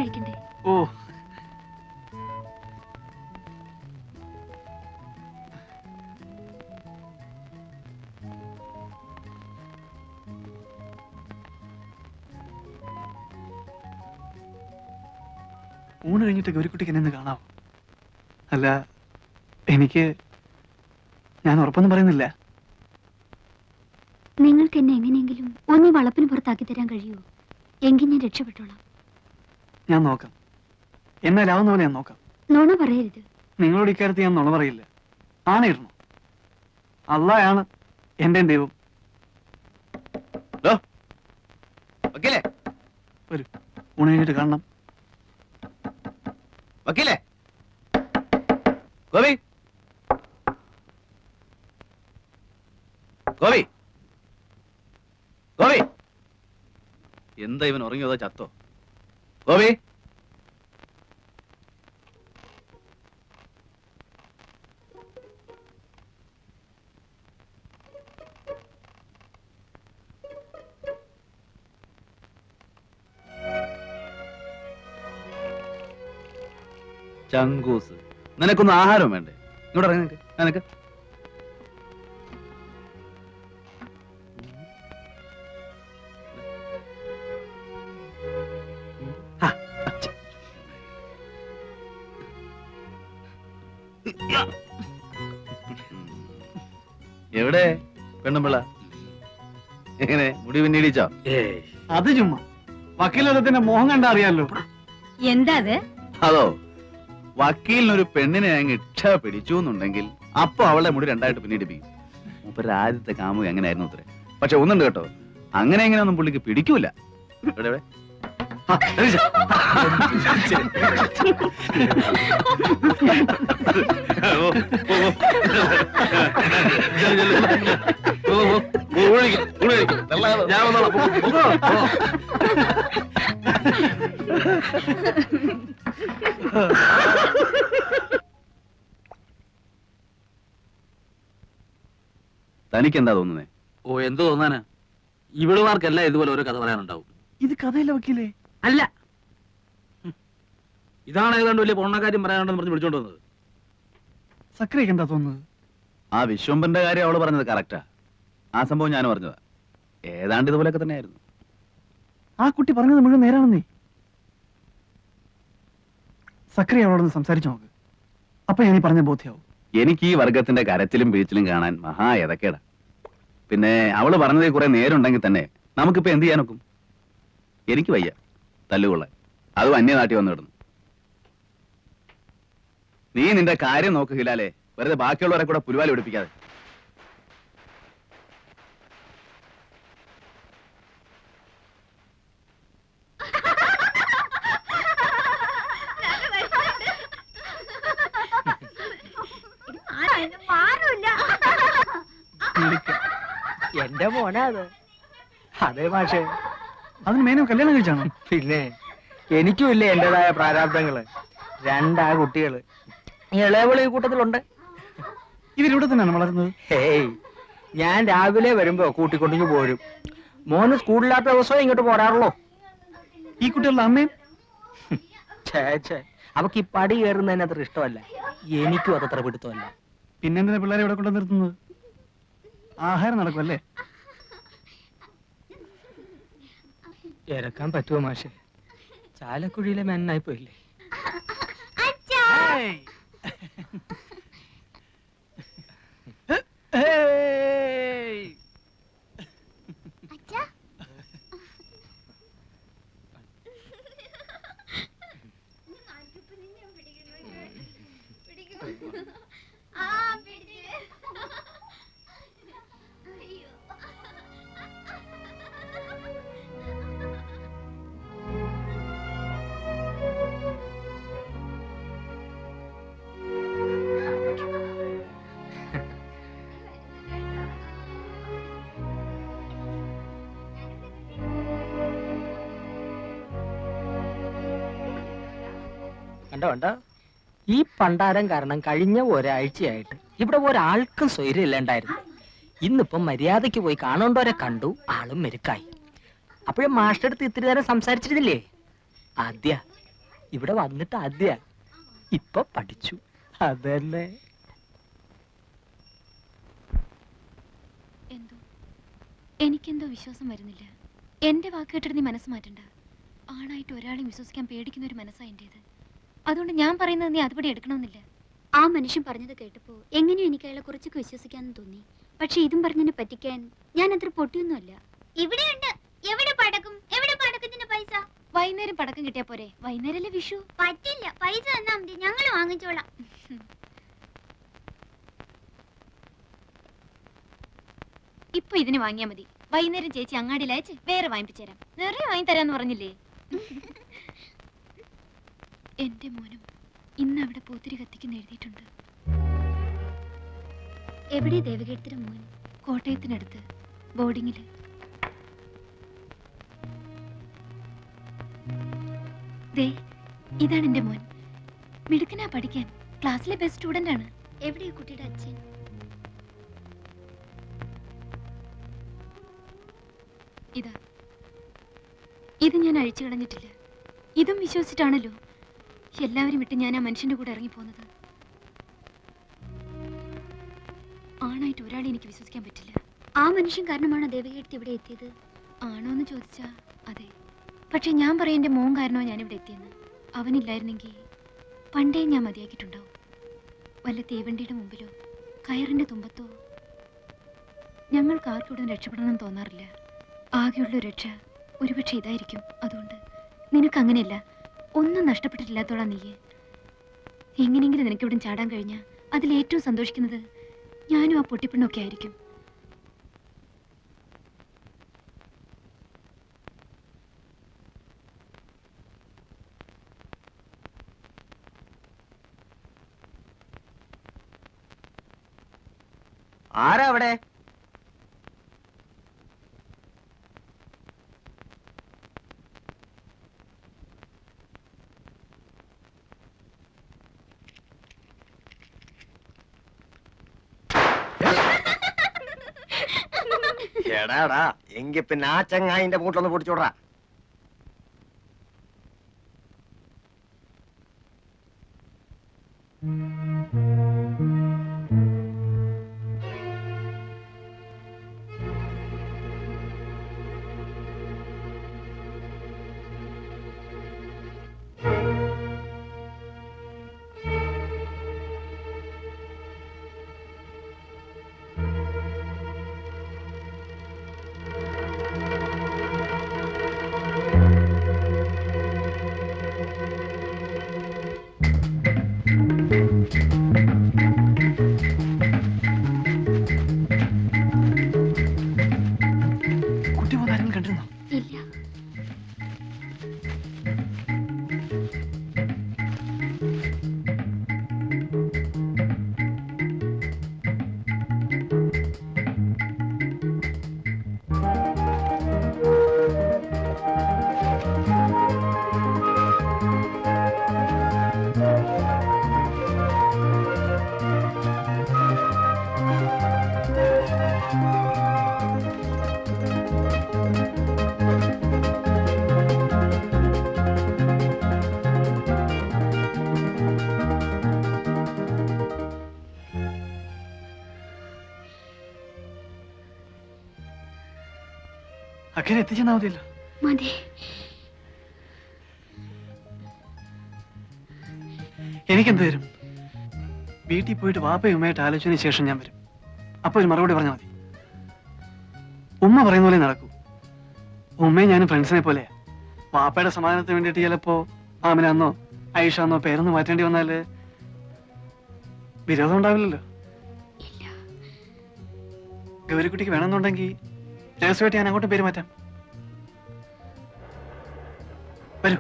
കഴിക്കണ്ടേ? ഓ, ഊണ് കഴിഞ്ഞിട്ട് ഗൗരിക്കുട്ടിക്ക് എന്നെ കാണാം. അല്ല, ഞാൻ ഉറപ്പൊന്നും പറയുന്നില്ല. നിങ്ങൾക്ക് എന്നെ എങ്ങനെയെങ്കിലും ഒന്നീ വളപ്പിന് പുറത്താക്കി തരാൻ കഴിയുമോ? എങ്കിൽ ഞാൻ രക്ഷപ്പെട്ടോളാം. ഞാൻ നോക്കാം. എന്നാലാവുന്ന പോലെ ഞാൻ നോക്കാം. നുണ പറയരുത്. നിങ്ങളോട് ഇക്കാര്യത്തിൽ ഞാൻ നുണ പറയില്ല. ആണായിരുന്നു. അള്ളായാണ് എന്റെ ദൈവം. വരൂ, ഊണ് കഴിഞ്ഞിട്ട് കാണണം. വക്കീലേ, ഗോപി, ഗോപി, ഗോപി, എന്താ ഇവൻ ഉറങ്ങിയോ അതോ ചത്തോ? ഗോപി, ചങ്കൂസ്, നിനക്കൊന്നും ആഹാരം വേണ്ടേ? ഇങ്ങോട്ട് ഇറങ്ങി നിനക്ക്. നിനക്ക് എവിടെ പെണ്ണുമ്പിള്ള? എങ്ങനെ മുടി പിന്നീടിച്ചോ? അത് ചുമ്മാ വക്കീലത്തിന്റെ മോഹം കണ്ടാ അറിയാലോ. എന്താ അതോ, വക്കീലിനൊരു പെണ്ണിനെ അങ്ങ് ഇച്ഛ പിടിച്ചു എന്നുണ്ടെങ്കിൽ അപ്പൊ അവളെ മുടി രണ്ടായിട്ട് പിന്നീടിപ്പിക്കും. മൂപ്പര് ആദ്യത്തെ കാമുക അങ്ങനെയായിരുന്നു അത്രേ. പക്ഷെ ഒന്നുണ്ട് കേട്ടോ, അങ്ങനെ എങ്ങനെയൊന്നും പുള്ളിക്ക് പിടിക്കൂല. എവിടെ എവിടെ? തനിക്കെന്താ തോന്നുന്നേ? ഓ, എന്ത് തോന്നാനാ? ഇവളുമാർക്കെല്ലാം ഇതുപോലെ ഓരോ കഥ പറയാനുണ്ടാവും. ഇത് കഥയല്ല വക്കീലേ. അല്ല, ഇതാണ് ഏതാണ്ട് വലിയ പൊണ്ണക്കാര്യം പറയാനുണ്ടെന്ന് പറഞ്ഞ് വിളിച്ചോണ്ട് വന്നത്. സക്രിയൊക്കെ എന്താ തോന്നുന്നത്? ആ വിശ്വംബന്റെ കാര്യം അവള് പറഞ്ഞത് കറക്റ്റാ. ആ സംഭവം ഞാൻ പറഞ്ഞതാ. ഏതാണ്ട് ഇതുപോലൊക്കെ തന്നെയായിരുന്നു. ആ കുട്ടി പറഞ്ഞത് മുഴുവൻ നേരാണെന്നേ. സക്രിയ അവളോടൊന്ന് സംസാരിച്ചു നോക്ക്. അപ്പൊ ഞാൻ ഈ പറഞ്ഞ ബോധ്യാവും. എനിക്ക് ഈ വർഗത്തിന്റെ കരച്ചിലും വീഴ്ചിലും കാണാൻ മഹാ എതക്കേടാ. പിന്നെ അവള് പറഞ്ഞതിൽ കുറെ നേരുണ്ടെങ്കിൽ തന്നെ നമുക്കിപ്പോ എന്ത് ചെയ്യാനൊക്കും? എനിക്ക് വയ്യ തല്ലുകൊള്ളാൻ, അതും അന്യനാട്ടി വന്നു കിടന്നു. നീ നിന്റെ കാര്യം നോക്ക് ഹിലാലെ, വെറുതെ ബാക്കിയുള്ളവരെ കൂടെ പുലിവാലി പിടിപ്പിക്കാതെ. എന്റെ മോനാ അത്. അതെ മാഷേ, അതിന് മേനോ കല്യാണം കഴിച്ചാണോ? പിന്നെ എനിക്കും ഇല്ലേ എന്റേതായ പ്രാരാബ്ദങ്ങള്. രണ്ടാ കുട്ടികള്, ഇളയവള് ഈ കൂട്ടത്തിലുണ്ട്. ഇവരിവിടെ തന്നെയാണ് വളരുന്നത്? ഹേയ്, ഞാൻ രാവിലെ വരുമ്പോ കൂട്ടിക്കൊണ്ടിങ്ങ് പോരും. മോന് സ്കൂളില്ലാത്ത ദിവസമേ ഇങ്ങോട്ട് പോരാറുള്ളൂ. ഈ കുട്ടികളുടെ അമ്മയും? ഛേ, അവക്ക് ഈ പടി കയറുന്നതിന് അത്ര ഇഷ്ടമല്ല. എനിക്കും അതത്ര പിടുത്തമല്ല. പിന്നെന്തിനാ പിള്ളേരെ ഇവിടെ കൊണ്ടു നിർത്തുന്നത്? ആഹാരം നടക്കുമല്ലേ? ഇറക്കാൻ പറ്റുമോ മാഷെ? ചാലക്കുഴിയിലെ മെന്നായി പോയില്ലേ? കണ്ടോ, ഈ പണ്ടാരം കാരണം കഴിഞ്ഞ ഒരാഴ്ചയായിട്ട് ഇവിടെ ഒരാൾക്കും സ്വൈര്യം ഇല്ലാണ്ടായിരുന്നു. ഇന്നിപ്പം മര്യാദയ്ക്ക് പോയി കാണേണ്ടവരെ കണ്ടു, ആളും മെരുക്കായി. അപ്പോഴും മാസ്റ്റർ അടുത്ത് ഇത്തിരി നേരം സംസാരിച്ചിരുന്നില്ലേ? ആദ്യ ഇവിടെ വന്നിട്ട് ആദ്യ ഇപ്പൊ പഠിച്ചു. അതന്നെ. എന്തോ എനിക്കെന്തോ വിശ്വാസം വരുന്നില്ല. എന്റെ വാക്ക് കേട്ടിട്ട് നീ മനസ്സ് മാറ്റണ്ട. ആണായിട്ട് ഒരാളെയും വിശ്വസിക്കാൻ പേടിക്കുന്ന ഒരു മനസ്സാ എന്റേത്. അതുകൊണ്ട് ഞാൻ പറയുന്നത് നീ അതുപടി എടുക്കണമെന്നില്ല. ആ മനുഷ്യൻ പറഞ്ഞത് കേട്ടപ്പോ എങ്ങനെയോ എനിക്ക് അയാളെ കുറച്ചൊക്കെ വിശ്വസിക്കാന്ന് തോന്നി. പക്ഷെ ഇതും പറഞ്ഞതിനെ പറ്റിക്കാൻ ഞാൻ അത്ര പൊട്ടിയൊന്നുമല്ല. ഇവിടെയുണ്ട്. എവിടെ പടക്കും? എവിടെ പടക്കത്തിന്റെ പൈസ? വൈകുന്നേരം പടക്കം കിട്ടിയാ പോരെ? വൈകുന്നേരല്ലേ വിഷു? പറ്റില്ല, പൈസ തന്നാ മതി, ഞങ്ങൾ വാങ്ങിച്ചോളാം. ഇപ്പൊ ഇതിന് വാങ്ങിയാ മതി. വൈകുന്നേരം ചേച്ചി അങ്ങാടിയിൽ അയച്ച് വേറെ വാങ്ങിപ്പിച്ചേരാം. നിറയെ വാങ്ങി തരാന്ന് പറഞ്ഞില്ലേ? എന്റെ മോനും ഇന്ന് അവിടെ പൂത്തിരി കത്തിക്കുന്ന എഴുതിയിട്ടുണ്ട്. എവിടെ ദേവകീർത്തിയുടെ മോൻ? കോട്ടയത്തിനടുത്ത് ബോർഡിങ്ങില്. ദേ, ഇതാണ് എന്റെ മോൻ. മിടുക്കനാ പഠിക്കാൻ. ക്ലാസ്സിലെ ബെസ്റ്റ് സ്റ്റുഡന്റ് ആണ്. എവിടെയാ കുട്ടിയുടെ അച്ഛൻ? ഇതാ, ഇത് ഞാൻ അഴിച്ചു കളഞ്ഞിട്ടില്ല. ഇതും വിശ്വസിച്ചിട്ടാണല്ലോ എല്ലാവരും വിട്ട് ഞാൻ ആ മനുഷ്യന്റെ കൂടെ ഇറങ്ങിപ്പോന്നത്. ആണായിട്ട് ഒരാളെ എനിക്ക് വിശ്വസിക്കാൻ പറ്റില്ല. ആ മനുഷ്യൻ കാരണമാണോ ദേവകീർത്തി ഇവിടെ എത്തിയത്? ആണോ എന്ന് ചോദിച്ചാ അതെ. പക്ഷെ ഞാൻ പറയാം എന്റെ മോൻ കാരണമോ ഞാനിവിടെ എത്തിയെന്ന്. അവനില്ലായിരുന്നെങ്കിൽ പണ്ടേ ഞാൻ മതിയാക്കിയിട്ടുണ്ടാവും. വല്ല തീവണ്ടിയുടെ മുമ്പിലോ കയറിന്റെ തുമ്പത്തോ. ഞങ്ങൾക്ക് ആർക്കും ഇവിടെ രക്ഷപ്പെടണമെന്ന് തോന്നാറില്ല. ആകെയുള്ള രക്ഷ ഒരുപക്ഷെ ഇതായിരിക്കും. അതുകൊണ്ട് നിനക്ക് അങ്ങനെയല്ല, ഒന്നും നഷ്ടപ്പെട്ടിട്ടില്ലാത്തോളാം നീയെ. എങ്ങനെയെങ്കിലും നിനക്കിവിടെ ചാടാൻ കഴിഞ്ഞാൽ അതിലേറ്റവും സന്തോഷിക്കുന്നത് ഞാനും ആ പൊട്ടിപ്പെണ്ണൊക്കെ ആയിരിക്കും. ആരാ അവിടെ? എടാടാ, എങ്കി പിന്നെ ആ ചങ്ങായിന്റെ മൂട്ടിലൊന്ന് പൊടിച്ചോടാ. കുട്ടി പോകാനും കണ്ടിരുന്നോ? ഇല്ല. അക്കരെ എത്തിച്ചെന്നാ മതിയല്ലോ. മതി. എനിക്കെന്ത് വരും? വീട്ടിൽ പോയിട്ട് വാപ്പയും ഉമ്മയായിട്ട് ആലോചിച്ചതിന് ശേഷം ഞാൻ വരും. അപ്പൊ ഒരു മറുപടി പറഞ്ഞാൽ മതി. ഉമ്മ പറയുന്ന പോലെ നടക്കൂ. ഉമ്മയും ഞാനും ഫ്രണ്ട്സിനെ പോലെയാ. വാപ്പയുടെ സമാധാനത്തിന് വേണ്ടിയിട്ട് ചിലപ്പോ ആമിനാന്നോ ഐഷാന്നോ പേരൊന്ന് മാറ്റേണ്ടി വന്നാല് വിരോധം ഉണ്ടാവില്ലല്ലോ. ഗൗരിക്കുട്ടിക്ക് വേണമെന്നുണ്ടെങ്കിൽ രഹസ്യമായിട്ട് ഞാൻ അങ്ങോട്ട് പേര് മാറ്റാം. വരൂ.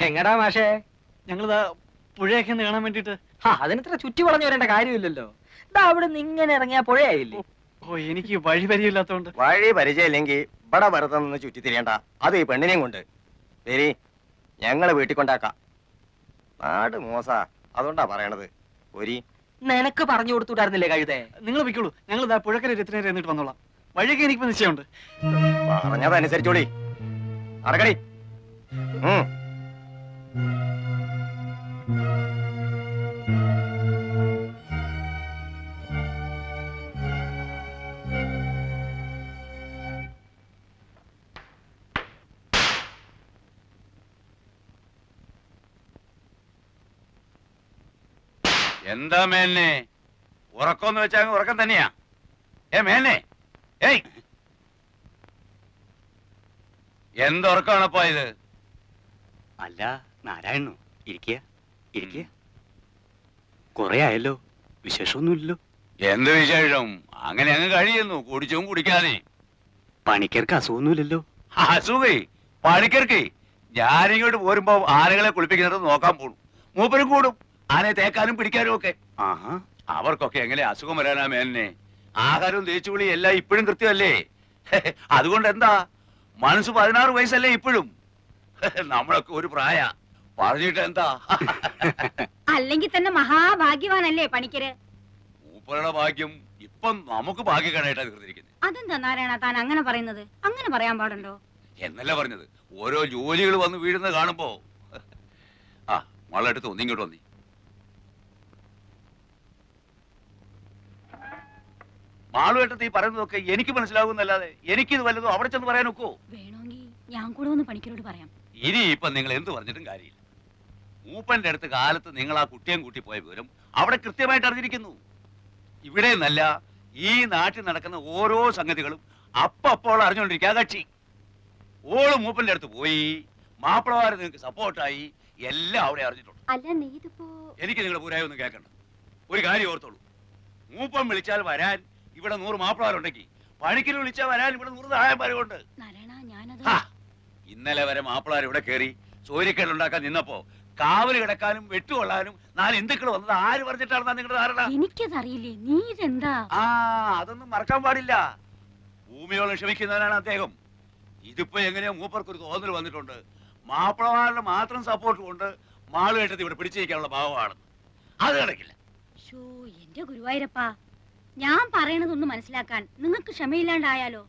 എങ്ങടാ മാഷേ? ഞങ്ങളിതാ പുഴയൊക്കെ ഒന്ന് കാണാൻ വേണ്ടിട്ട്. അതിനിത്ര ചുറ്റി വളഞ്ഞു വരേണ്ട കാര്യമില്ലല്ലോ. ഇതാ അവിടെ നിന്ന് ഇങ്ങനെ ഇറങ്ങിയ പുഴയായില്ലേ? ഓ, എനിക്ക് വഴി പരിചയമില്ലാത്തോണ്ട്. വഴി പരിചയമില്ലെങ്കിൽ ഇവിടെ വെറുതെ നിന്ന് ചുറ്റി തിരിയണ്ട. അത് ഈ പെണ്ണിനെയും കൊണ്ട് വരി, ഞങ്ങള് വീട്ടിൽ കൊണ്ടാക്കാം. നാട് മോശാ, അതുകൊണ്ടാ പറയണത്. ഒരു നിനക്ക് പറഞ്ഞു കൊടുത്തുവിടായിരുന്നില്ലേ കഴുതേ? നിങ്ങൾ വെക്കുള്ളൂ, ഞങ്ങൾ ഇതാ പുഴക്കര എത്തുന്നേരം എന്നിട്ട് വന്നോളാം. വഴിയൊക്കെ എനിക്കിപ്പോ നിശ്ചയമുണ്ട്. പറഞ്ഞതനുസരിച്ചോളി, അടക്കടി. എന്താ മേന്നെ ഉറക്കമെന്ന് വെച്ചാ ഉറക്കം തന്നെയാ? മേന്നെ, ഏയ്, എന്തുറക്കമാണപ്പോ ഇത്? അല്ല നാരായണു, ഇരിക്കുക ഇരിക്കുക. കൊറേ ആയല്ലോ, വിശേഷമൊന്നുമില്ലല്ലോ. എന്ത് വിശേഷം? അങ്ങനെ അങ്ങ് കഴിയുന്നു, കുടിച്ചും കുടിക്കാതെ. പണിക്കർക്ക് അസുഖമൊന്നുമില്ലല്ലോ. അസുഖേ പണിക്കർക്ക്? ഞാനിങ്ങോട്ട് പോരുമ്പോ ആനകളെ കുളിപ്പിക്കുന്നത് നോക്കാൻ പോണു. മൂപ്പരും കൂടും, ആനയെ തേക്കാനും പിടിക്കാനും ഒക്കെ. ആഹാ, അവർക്കൊക്കെ എങ്ങനെ അസുഖം വരാനാ മേന്നെ? ആഹാരവും തേച്ചുകുളി എല്ലാം ഇപ്പോഴും കൃത്യമല്ലേ? അതുകൊണ്ട് എന്താ, മനസ്സ് 16 വയസ്സല്ലേ ഇപ്പോഴും? നമ്മളൊക്കെ ഒരു പ്രായ, പറഞ്ഞിട്ട് എന്താ? അല്ലെങ്കിൽ തന്നെ മഹാഭാഗ്യവാനല്ലേ പണിക്കര്? മൂപ്പരുടെ ഭാഗ്യം ഇപ്പം നമുക്ക് ഭാഗ്യക്കേടായിട്ടാ തീർന്നിരിക്കുന്നത്. അതെന്താ നാരായണ താൻ അങ്ങനെ പറയുന്നത്? അങ്ങനെ പറയാൻ പാടുണ്ടോ? എന്നല്ല പറഞ്ഞത്, ഓരോ ജോലികൾ വന്ന് വീഴുന്നത് കാണുമ്പോ. ആ മകളെടുത്ത് ഒന്നിങ്ങോട്ട് വന്നി. മാളുവേട്ടത്ത് ഈ പറയുന്നതൊക്കെ എനിക്ക് മനസ്സിലാകുന്നല്ലാതെ എനിക്കിത് വല്ലതും അവിടെ ചെന്ന് പറയാൻ ഒക്കോ? വേണമെങ്കിൽ ഞാൻ കൂടെ ഒന്ന് പണിക്കരോട് പറയാം. ഇനി ഇപ്പൊ നിങ്ങൾ എന്ത് പറഞ്ഞിട്ടും കാര്യമില്ല. മൂപ്പന്റെ അടുത്ത് കാലത്ത് നിങ്ങൾ ആ കുട്ടിയും കൂട്ടി പോയ വിവരം അവിടെ കൃത്യമായിട്ട് അറിഞ്ഞിരിക്കുന്നു. ഇവിടെ നിന്നല്ല, ഈ നാട്ടിൽ നടക്കുന്ന ഓരോ സംഗതികളും അപ്പോൾ അറിഞ്ഞുകൊണ്ടിരിക്കുക കക്ഷി. ഓള് മൂപ്പന്റെ അടുത്ത് പോയി, മാപ്പിളമാര് നിങ്ങൾക്ക് സപ്പോർട്ടായി, എല്ലാം അവിടെ അറിഞ്ഞിട്ടുണ്ട്. അല്ല നീ ഇതിപ്പോ... എനിക്ക് നിങ്ങളുടെ പൂരായി ഒന്നും കേൾക്കണ്ട. ഒരു കാര്യം ഓർത്തോളൂ, മൂപ്പൻ വിളിച്ചാൽ വരാൻ ഇവിടെ 100 മാപ്പിളമാരുണ്ടെങ്കിൽ പണിക്കര് വിളിച്ചാൽ വരാൻ ഇവിടെ 100 സഹായന്മാരുണ്ട്. ഇന്നലെ വരെ മാപ്പിളമാർ ഇവിടെ കയറി സൂര്യക്കേടുണ്ടാക്കാൻ നിന്നപ്പോ കാവല് കിടക്കാനും വെട്ടുകൊള്ളാനും 4 ഹിന്ദുക്കൾ വന്നത് ആര് പറഞ്ഞിട്ടാണെന്നാ നിങ്ങളുടെ ധാരണ? എനിക്കതറിയില്ലേ, നീ ഇതെന്താ? അതൊന്നും മറക്കാൻ പാടില്ല. ഭൂമിയോളം ക്ഷമിക്കുന്നവനാണ് അദ്ദേഹം. ഇതിപ്പോ എങ്ങനെയോ മൂപ്പർക്കൊരു തോന്നൽ വന്നിട്ടുണ്ട്, മാപ്പിളമാരുടെ മാത്രം സപ്പോർട്ട് കൊണ്ട് മാളുകെട്ടത് ഇവിടെ പിടിച്ചിരിക്കാനുള്ള ഭാവമാണ്. അത് നടക്കില്ല. എന്റെ ഗുരുവായൂരപ്പാ, ഞാൻ പറയണതൊന്ന് മനസ്സിലാക്കാൻ നിങ്ങൾക്ക് ക്ഷമയില്ലാണ്ടായാലോ?